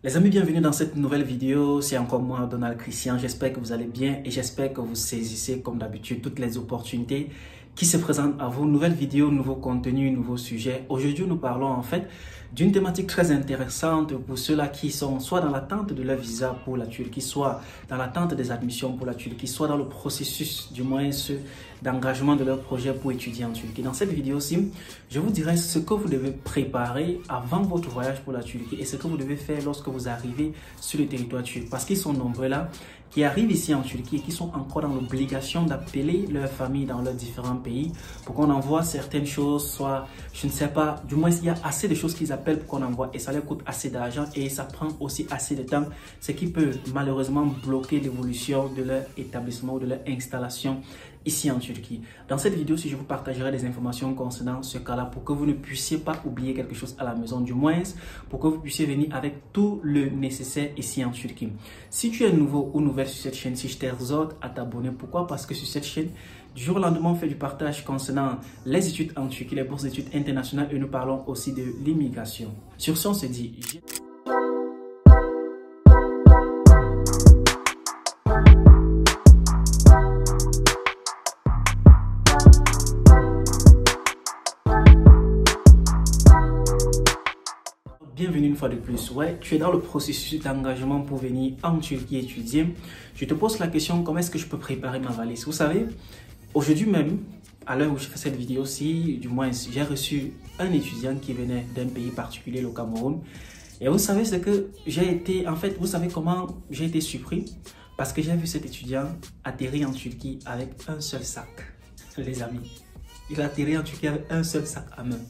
Les amis, bienvenue dans cette nouvelle vidéo. C'est encore moi, Donald Christian. J'espère que vous allez bien et j'espère que vous saisissez comme d'habitude toutes les opportunités qui se présentent à vous. Nouvelle vidéo, nouveau contenu, nouveau sujet. Aujourd'hui, nous parlons en fait d'une thématique très intéressante pour ceux-là qui sont soit dans l'attente de leur visa pour la Turquie, soit dans l'attente des admissions pour la Turquie, soit dans le processus, du moins d'engagement de leur projet pour étudier en Turquie. Dans cette vidéo-ci, je vous dirai ce que vous devez préparer avant votre voyage pour la Turquie et ce que vous devez faire lorsque vous arrivez sur le territoire turc. Parce qu'ils sont nombreux là, qui arrivent ici en Turquie et qui sont encore dans l'obligation d'appeler leur famille dans leurs différents pays pour qu'on envoie certaines choses, soit, je ne sais pas, du moins il y a assez de choses qu'ils appellent pour qu'on envoie et ça leur coûte assez d'argent et ça prend aussi assez de temps, ce qui peut malheureusement bloquer l'évolution de leur établissement ou de leur installation ici en Turquie. Dans cette vidéo, si je vous partagerai des informations concernant ce cas-là pour que vous ne puissiez pas oublier quelque chose à la maison, du moins pour que vous puissiez venir avec tout le nécessaire ici en Turquie. Si tu es nouveau ou nouvelle sur cette chaîne, si je t'exhorte à t'abonner, pourquoi? Parce que sur cette chaîne, du jour au lendemain, on fait du partage concernant les études en Turquie, les bourses d'études internationales et nous parlons aussi de l'immigration. Sur ce, on se dit... Bienvenue une fois de plus. Ouais, tu es dans le processus d'engagement pour venir en Turquie étudier. Je te pose la question, comment est-ce que je peux préparer ma valise? Vous savez, aujourd'hui même, à l'heure où je fais cette vidéo-ci, du moins, j'ai reçu un étudiant qui venait d'un pays particulier, le Cameroun. Et vous savez ce que j'ai été, en fait, vous savez comment j'ai été surpris? Parce que j'ai vu cet étudiant atterrir en Turquie avec un seul sac, les amis. Il a atterri en Turquie avec un seul sac à main.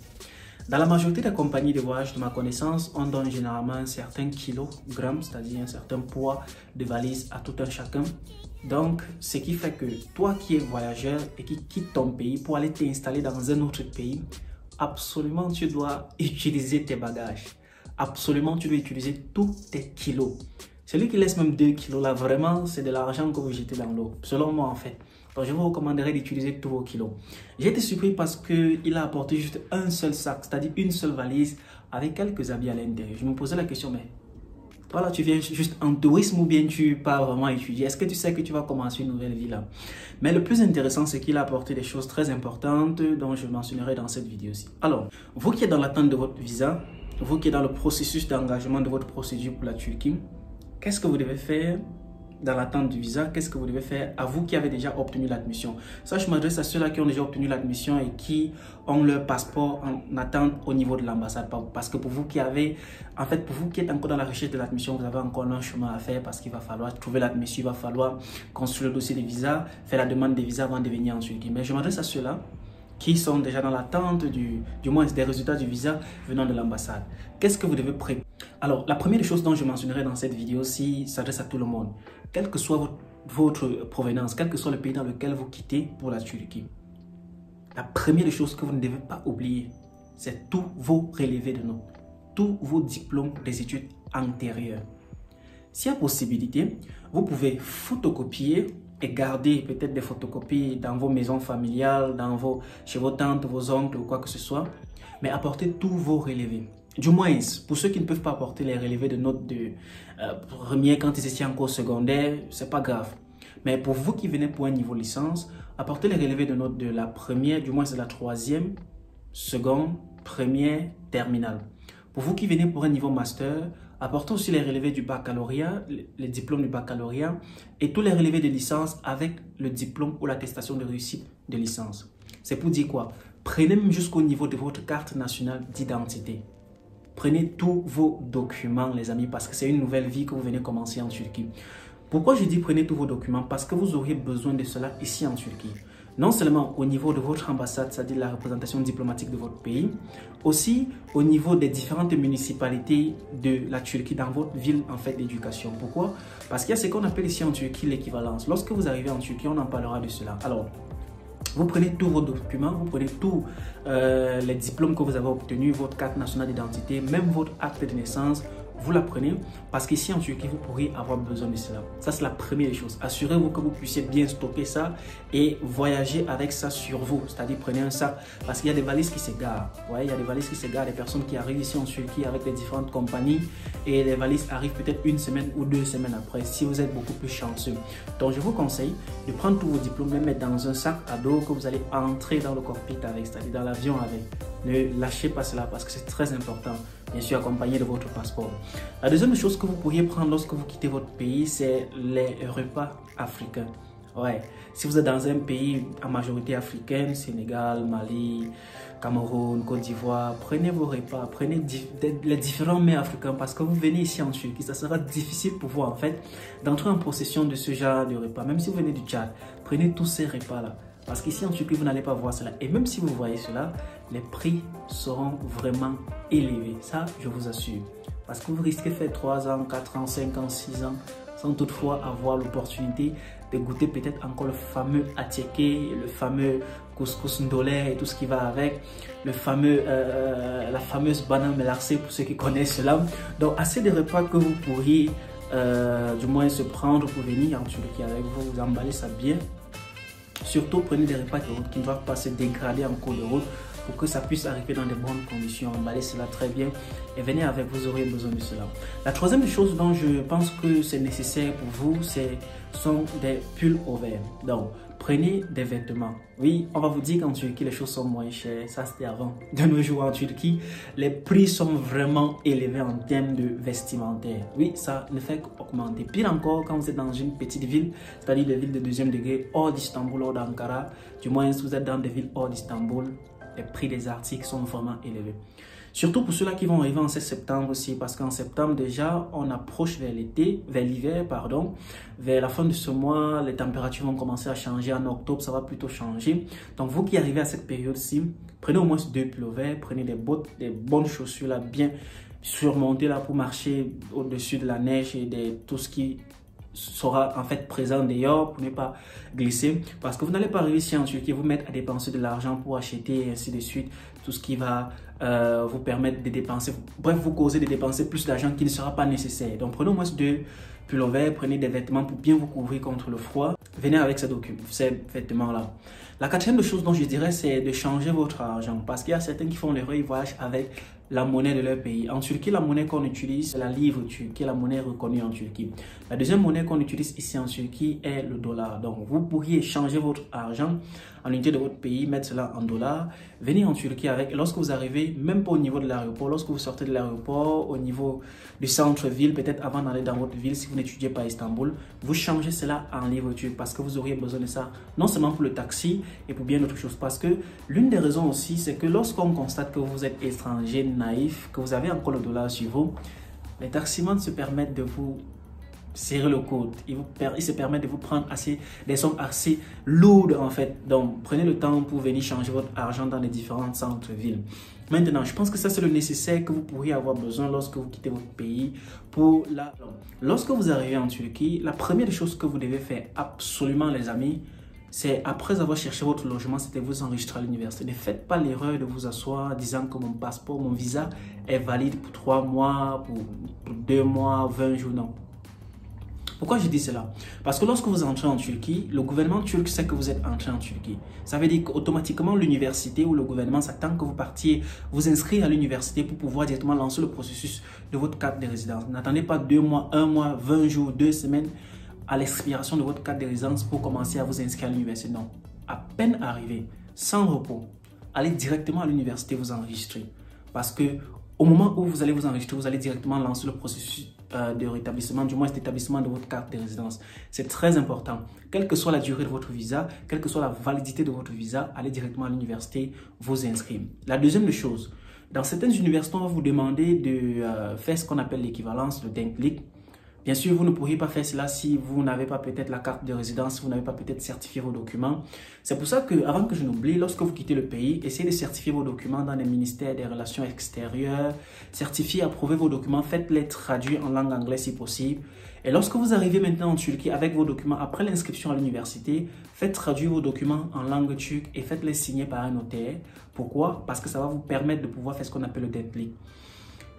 Dans la majorité des compagnies de voyage de ma connaissance, on donne généralement un certain kilogramme, c'est-à-dire un certain poids de valise à tout un chacun. Donc, ce qui fait que toi qui es voyageur et qui quitte ton pays pour aller t'installer dans un autre pays, absolument tu dois utiliser tes bagages. Absolument tu dois utiliser tous tes kilos. Celui qui laisse même 2 kilos là, vraiment, c'est de l'argent que vous jetez dans l'eau, selon moi en fait. Donc, je vous recommanderais d'utiliser tous vos kilos. J'ai été surpris parce qu'il a apporté juste un seul sac, c'est-à-dire une seule valise avec quelques habits à l'intérieur. Je me posais la question, mais toi là, tu viens juste en tourisme ou bien tu pars vraiment étudier? Est-ce que tu sais que tu vas commencer une nouvelle vie là? Mais le plus intéressant, c'est qu'il a apporté des choses très importantes dont je mentionnerai dans cette vidéo-ci. Alors, vous qui êtes dans l'attente de votre visa, vous qui êtes dans le processus d'engagement de votre procédure pour la Turquie, qu'est-ce que vous devez faire? Dans l'attente du visa, qu'est-ce que vous devez faire à vous qui avez déjà obtenu l'admission? Ça, je m'adresse à ceux-là qui ont déjà obtenu l'admission et qui ont leur passeport en attente au niveau de l'ambassade. Parce que pour vous qui avez, en fait, pour vous qui êtes encore dans la recherche de l'admission, vous avez encore un chemin à faire parce qu'il va falloir trouver l'admission, il va falloir construire le dossier de visa, faire la demande de visa avant de venir en Turquie. Mais je m'adresse à ceux-là qui sont déjà dans l'attente du moins des résultats du visa venant de l'ambassade. Qu'est-ce que vous devez préparer? Alors, la première chose dont je mentionnerai dans cette vidéo, s'adresse à tout le monde. Quelle que soit votre provenance, quel que soit le pays dans lequel vous quittez pour la Turquie, la première chose que vous ne devez pas oublier, c'est tous vos relevés de notes, tous vos diplômes des études antérieures. S'il y a possibilité, vous pouvez photocopier et garder peut-être des photocopies dans vos maisons familiales, chez vos tantes, vos oncles ou quoi que ce soit, mais apportez tous vos relevés. Du moins, pour ceux qui ne peuvent pas apporter les relevés de notes de première quand ils étaient en cours secondaire, c'est pas grave. Mais pour vous qui venez pour un niveau licence, apportez les relevés de notes de la première, du moins de la troisième, seconde, première, terminale. Pour vous qui venez pour un niveau master, apportez aussi les relevés du baccalauréat, les diplômes du baccalauréat et tous les relevés de licence avec le diplôme ou l'attestation de réussite de licence. C'est pour dire quoi? Prenez même jusqu'au niveau de votre carte nationale d'identité. Prenez tous vos documents, les amis, parce que c'est une nouvelle vie que vous venez commencer en Turquie. Pourquoi je dis prenez tous vos documents? Parce que vous auriez besoin de cela ici en Turquie. Non seulement au niveau de votre ambassade, c'est-à-dire la représentation diplomatique de votre pays, aussi au niveau des différentes municipalités de la Turquie dans votre ville en fait d'éducation. Pourquoi? Parce qu'il y a ce qu'on appelle ici en Turquie l'équivalence. Lorsque vous arrivez en Turquie, on en parlera de cela. Alors, vous prenez tous vos documents, vous prenez tous les diplômes que vous avez obtenus, votre carte nationale d'identité, même votre acte de naissance, vous la prenez parce qu'ici en Turquie, vous pourriez avoir besoin de cela. Ça, c'est la première chose. Assurez-vous que vous puissiez bien stocker ça et voyager avec ça sur vous. C'est-à-dire, prenez un sac parce qu'il y a des valises qui s'égarent. Ouais, il y a des valises qui s'égarent, des personnes qui arrivent ici en Turquie avec les différentes compagnies et les valises arrivent peut-être une semaine ou 2 semaines après si vous êtes beaucoup plus chanceux. Donc je vous conseille de prendre tous vos diplômes, les mettre dans un sac à dos que vous allez entrer dans le cockpit avec, c'est-à-dire dans l'avion avec. Ne lâchez pas cela parce que c'est très important, bien sûr accompagné de votre passeport. La deuxième chose que vous pourriez prendre lorsque vous quittez votre pays, c'est les repas africains. Ouais, si vous êtes dans un pays à majorité africaine, Sénégal, Mali, Cameroun, Côte d'Ivoire, prenez vos repas, prenez les différents mets africains parce que vous venez ici en Turquie, ça sera difficile pour vous en fait d'entrer en possession de ce genre de repas. Même si vous venez du Tchad, prenez tous ces repas-là parce qu'ici en Turquie, vous n'allez pas voir cela. Et même si vous voyez cela, les prix seront vraiment élevés. Ça, je vous assure. Parce que vous risquez de faire 3 ans, 4 ans, 5 ans, 6 ans sans toutefois avoir l'opportunité de goûter peut-être encore le fameux attiéké, le fameux couscous ndolé et tout ce qui va avec, le fameux, la fameuse banane mélarcée pour ceux qui connaissent cela. Donc, assez de repas que vous pourriez du moins se prendre pour venir en Turquie avec vous, vous emballez ça bien. Surtout, prenez des repas de route qui ne doivent pas se dégrader en cours de route pour que ça puisse arriver dans de bonnes conditions. Emballez cela très bien et venez avec, vous aurez besoin de cela. La troisième chose dont je pense que c'est nécessaire pour vous, sont des pulls ouverts. Donc, prenez des vêtements. Oui, on va vous dire qu'en Turquie, les choses sont moins chères. Ça, c'était avant. De nos jours en Turquie, les prix sont vraiment élevés en termes de vestimentaire. Oui, ça ne fait qu'augmenter. Pire encore, quand vous êtes dans une petite ville, c'est-à-dire les villes de deuxième degré, hors d'Istanbul, hors d'Ankara, du moins si vous êtes dans des villes hors d'Istanbul, les prix des articles sont vraiment élevés. Surtout pour ceux-là qui vont arriver en septembre aussi, parce qu'en septembre déjà, on approche vers l'été, vers l'hiver, pardon. Vers la fin de ce mois, les températures vont commencer à changer. En octobre, ça va plutôt changer. Donc, vous qui arrivez à cette période-ci, prenez au moins 2 pullovers, prenez des bottes, des bonnes chaussures là, bien surmontées là pour marcher au-dessus de la neige et de tout ce qui sera en fait présent dehors pour ne pas glisser, parce que vous n'allez pas arriver ici en Turquie vous mettre à dépenser de l'argent pour acheter et ainsi de suite, tout ce qui va vous permettre de dépenser, bref vous causer de dépenser plus d'argent qui ne sera pas nécessaire. Donc prenez au moins 2 pullovers, prenez des vêtements pour bien vous couvrir contre le froid, venez avec ces vêtements là. La quatrième chose dont je dirais, c'est de changer votre argent, parce qu'il y a certains qui font l'erreur, ils voyagent avec la monnaie de leur pays. En Turquie, la monnaie qu'on utilise, c'est la livre turque, qui est la monnaie reconnue en Turquie. La deuxième monnaie qu'on utilise ici en Turquie est le dollar. Donc, vous pourriez changer votre argent en unité de votre pays, mettre cela en dollars, venir en Turquie avec. Lorsque vous arrivez, même pas au niveau de l'aéroport, lorsque vous sortez de l'aéroport, au niveau du centre-ville, peut-être avant d'aller dans votre ville, si vous n'étudiez pas à Istanbul, vous changez cela en livre turc parce que vous auriez besoin de ça, non seulement pour le taxi et pour bien d'autres choses. Parce que l'une des raisons aussi, c'est que lorsqu'on constate que vous êtes étranger, naïf, que vous avez encore le dollar sur vous, les taximans se permettent de vous serrer le coude. Ils se permettent de vous prendre des sommes assez lourdes en fait. Donc, prenez le temps pour venir changer votre argent dans les différentes centres-villes. Maintenant, je pense que ça c'est le nécessaire que vous pourriez avoir besoin lorsque vous quittez votre pays. Lorsque vous arrivez en Turquie, la première chose que vous devez faire absolument les amis, c'est après avoir cherché votre logement, c'est de vous enregistrer à l'université. Ne faites pas l'erreur de vous asseoir en disant que mon passeport, mon visa est valide pour 3 mois, pour 2 mois, 20 jours, non. Pourquoi je dis cela? Parce que lorsque vous entrez en Turquie, le gouvernement turc sait que vous êtes entré en Turquie. Ça veut dire qu'automatiquement, l'université ou le gouvernement s'attend que vous partiez vous inscrire à l'université pour pouvoir directement lancer le processus de votre carte de résidence. N'attendez pas 2 mois, 1 mois, 20 jours, 2 semaines à l'expiration de votre carte de résidence pour commencer à vous inscrire à l'université. Non. À peine arrivé, sans repos, allez directement à l'université vous enregistrer. Parce que au moment où vous allez vous enregistrer, vous allez directement lancer le processus de rétablissement, du moins d'établissement de votre carte de résidence. C'est très important. Quelle que soit la durée de votre visa, quelle que soit la validité de votre visa, allez directement à l'université vous inscrire. La deuxième chose, dans certaines universités, on va vous demander de faire ce qu'on appelle l'équivalence, le Denklik. Bien sûr, vous ne pourriez pas faire cela si vous n'avez pas peut-être la carte de résidence, si vous n'avez pas peut-être certifié vos documents. C'est pour ça que, avant que je n'oublie, lorsque vous quittez le pays, essayez de certifier vos documents dans les ministères des Relations extérieures, certifiez, approuvez vos documents, faites-les traduire en langue anglaise si possible. Et lorsque vous arrivez maintenant en Turquie avec vos documents, après l'inscription à l'université, faites traduire vos documents en langue turque et faites-les signer par un notaire. Pourquoi? Parce que ça va vous permettre de pouvoir faire ce qu'on appelle le Denklik.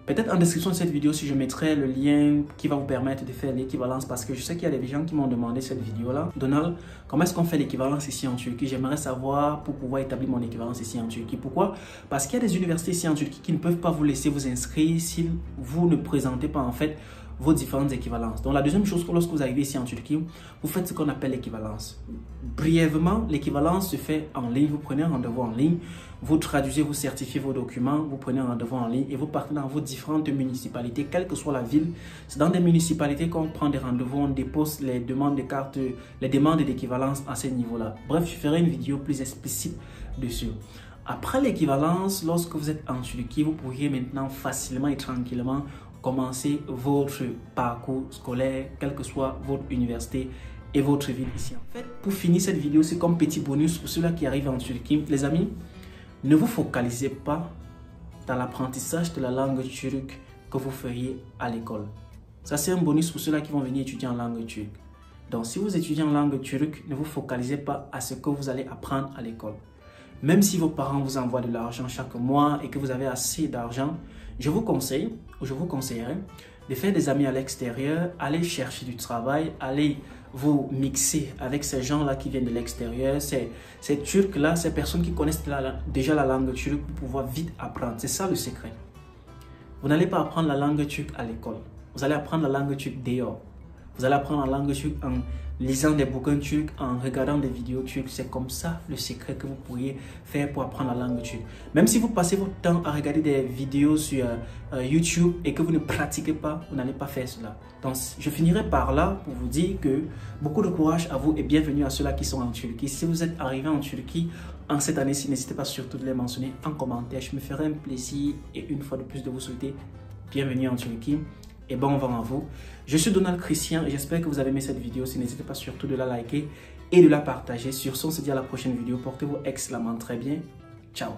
Peut-être en description de cette vidéo, si je mettrai le lien qui va vous permettre de faire l'équivalence, parce que je sais qu'il y a des gens qui m'ont demandé cette vidéo-là. Donald, comment est-ce qu'on fait l'équivalence ici en Turquie? J'aimerais savoir pour pouvoir établir mon équivalence ici en Turquie. Pourquoi? Parce qu'il y a des universités ici en Turquie qui ne peuvent pas vous laisser vous inscrire si vous ne présentez pas en fait vos différentes équivalences. Donc la deuxième chose, lorsque vous arrivez ici en Turquie, vous faites ce qu'on appelle l'équivalence. Brièvement, l'équivalence se fait en ligne. Vous prenez un rendez-vous en ligne, vous traduisez, vous certifiez vos documents, vous prenez un rendez-vous en ligne et vous partez dans vos différentes municipalités, quelle que soit la ville. C'est dans des municipalités qu'on prend des rendez-vous, on dépose les demandes de cartes, les demandes d'équivalence à ce niveau-là. Bref, je ferai une vidéo plus explicite dessus. Après l'équivalence, lorsque vous êtes en Turquie, vous pourriez maintenant facilement et tranquillement commencer votre parcours scolaire, quelle que soit votre université et votre ville ici. En fait, pour finir cette vidéo, c'est comme petit bonus pour ceux-là qui arrivent en Turquie. Les amis, ne vous focalisez pas dans l'apprentissage de la langue turque que vous feriez à l'école. Ça, c'est un bonus pour ceux-là qui vont venir étudier en langue turque. Donc, si vous étudiez en langue turque, ne vous focalisez pas à ce que vous allez apprendre à l'école. Même si vos parents vous envoient de l'argent chaque mois et que vous avez assez d'argent, je vous conseille, ou je vous conseillerais, de faire des amis à l'extérieur, aller chercher du travail, aller vous mixer avec ces gens-là qui viennent de l'extérieur, ces Turcs-là, ces personnes qui connaissent déjà la langue turque pour pouvoir vite apprendre. C'est ça le secret. Vous n'allez pas apprendre la langue turque à l'école. Vous allez apprendre la langue turque dehors. Vous allez apprendre la langue turque en lisant des bouquins turcs, en regardant des vidéos turques. C'est comme ça le secret que vous pourriez faire pour apprendre la langue turque. Même si vous passez votre temps à regarder des vidéos sur YouTube et que vous ne pratiquez pas, vous n'allez pas faire cela. Donc, je finirai par là pour vous dire que beaucoup de courage à vous et bienvenue à ceux-là qui sont en Turquie. Si vous êtes arrivé en Turquie en cette année-ci, n'hésitez pas surtout de les mentionner en commentaire. Je me ferai un plaisir et une fois de plus de vous souhaiter bienvenue en Turquie. Et bon vent à vous. Je suis Donald Christian et j'espère que vous avez aimé cette vidéo. Si n'hésitez pas surtout de la liker et de la partager. Sur ce, on se dit à la prochaine vidéo. Portez-vous excellemment très bien. Ciao.